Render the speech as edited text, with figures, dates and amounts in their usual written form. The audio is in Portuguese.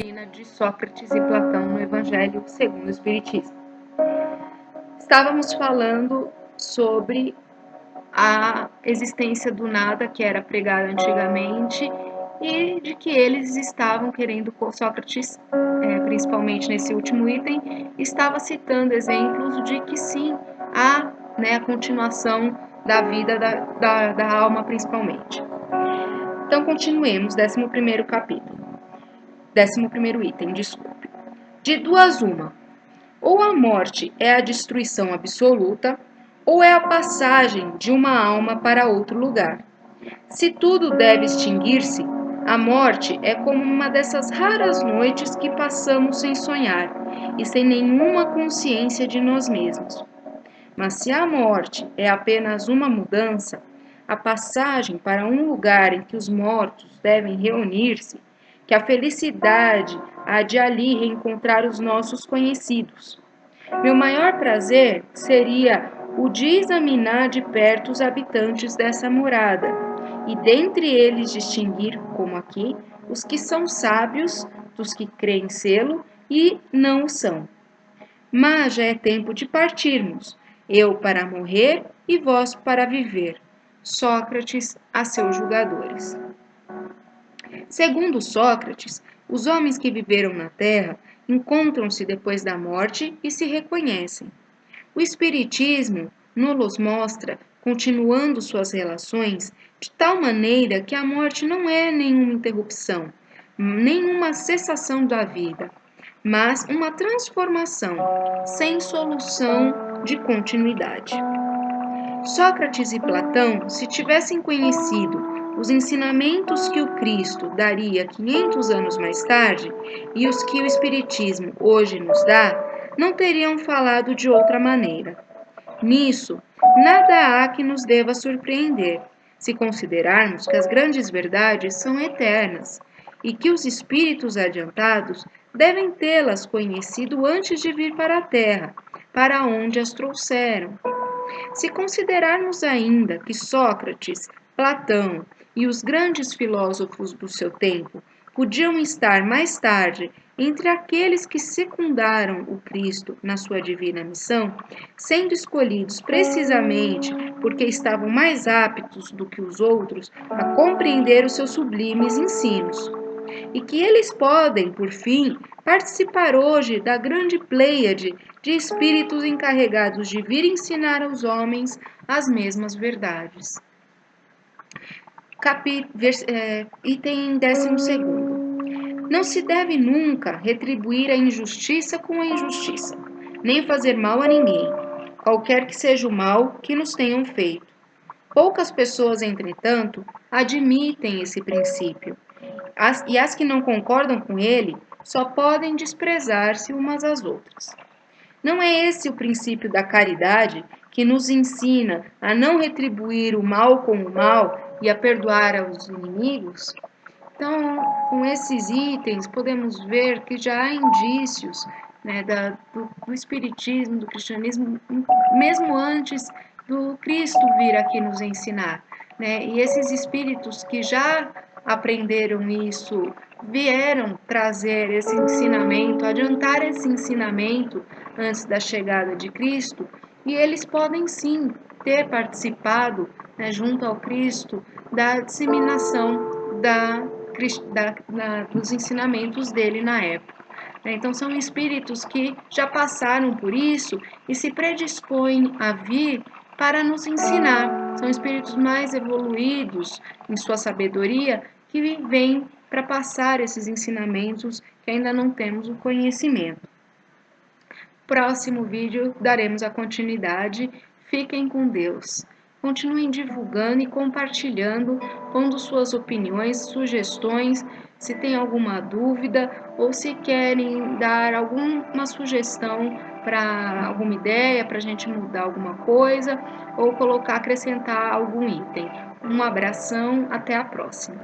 doutrina de Sócrates e Platão no Evangelho segundo o Espiritismo. Estávamos falando sobre a existência do nada que era pregada antigamente e de que eles estavam querendo, Sócrates, principalmente nesse último item, estava citando exemplos de que sim, há a continuação da vida da alma principalmente. Então continuemos, 11º capítulo, 11º item, desculpe. De duas uma, ou a morte é a destruição absoluta, ou é a passagem de uma alma para outro lugar. Se tudo deve extinguir-se, a morte é como uma dessas raras noites que passamos sem sonhar e sem nenhuma consciência de nós mesmos. Mas se a morte é apenas uma mudança, a passagem para um lugar em que os mortos devem reunir-se, que a felicidade há de ali reencontrar os nossos conhecidos. Meu maior prazer seria o de examinar de perto os habitantes dessa morada, e dentre eles distinguir, como aqui, os que são sábios dos que creem sê-lo e não o são. Mas já é tempo de partirmos, eu para morrer e vós para viver. Sócrates a seus julgadores. Segundo Sócrates, os homens que viveram na Terra encontram-se depois da morte e se reconhecem. O Espiritismo nos mostra, continuando suas relações, de tal maneira que a morte não é nenhuma interrupção, nenhuma cessação da vida, mas uma transformação, sem solução de continuidade. Sócrates e Platão, se tivessem conhecido os ensinamentos que o Cristo daria 500 anos mais tarde e os que o Espiritismo hoje nos dá, não teriam falado de outra maneira. Nisso, nada há que nos deva surpreender, se considerarmos que as grandes verdades são eternas e que os espíritos adiantados devem tê-las conhecido antes de vir para a Terra, para onde as trouxeram. Se considerarmos ainda que Sócrates, Platão e os grandes filósofos do seu tempo podiam estar mais tarde entre aqueles que secundaram o Cristo na sua divina missão, sendo escolhidos precisamente porque estavam mais aptos do que os outros a compreender os seus sublimes ensinos, e que eles podem, por fim, participar hoje da grande pleiade de espíritos encarregados de vir ensinar aos homens as mesmas verdades. Item 12º. Não se deve nunca retribuir a injustiça com a injustiça, nem fazer mal a ninguém, qualquer que seja o mal que nos tenham feito. Poucas pessoas, entretanto, admitem esse princípio, e as que não concordam com ele só podem desprezar-se umas às outras. Não é esse o princípio da caridade que nos ensina a não retribuir o mal com o mal e a perdoar aos inimigos? Então, com esses itens, podemos ver que já há indícios do Espiritismo, do cristianismo, mesmo antes do Cristo vir aqui nos ensinar. E esses espíritos que já aprenderam isso, vieram trazer esse ensinamento, adiantar esse ensinamento antes da chegada de Cristo, e eles podem sim ter participado, junto ao Cristo, da disseminação dos ensinamentos dele na época. Então, são espíritos que já passaram por isso e se predispõem a vir para nos ensinar. São espíritos mais evoluídos em sua sabedoria que vêm para passar esses ensinamentos que ainda não temos o conhecimento. Próximo vídeo daremos a continuidade. Fiquem com Deus. Continuem divulgando e compartilhando, pondo suas opiniões, sugestões, se tem alguma dúvida ou se querem dar alguma sugestão para alguma ideia, para a gente mudar alguma coisa ou acrescentar algum item. Um abração, até a próxima.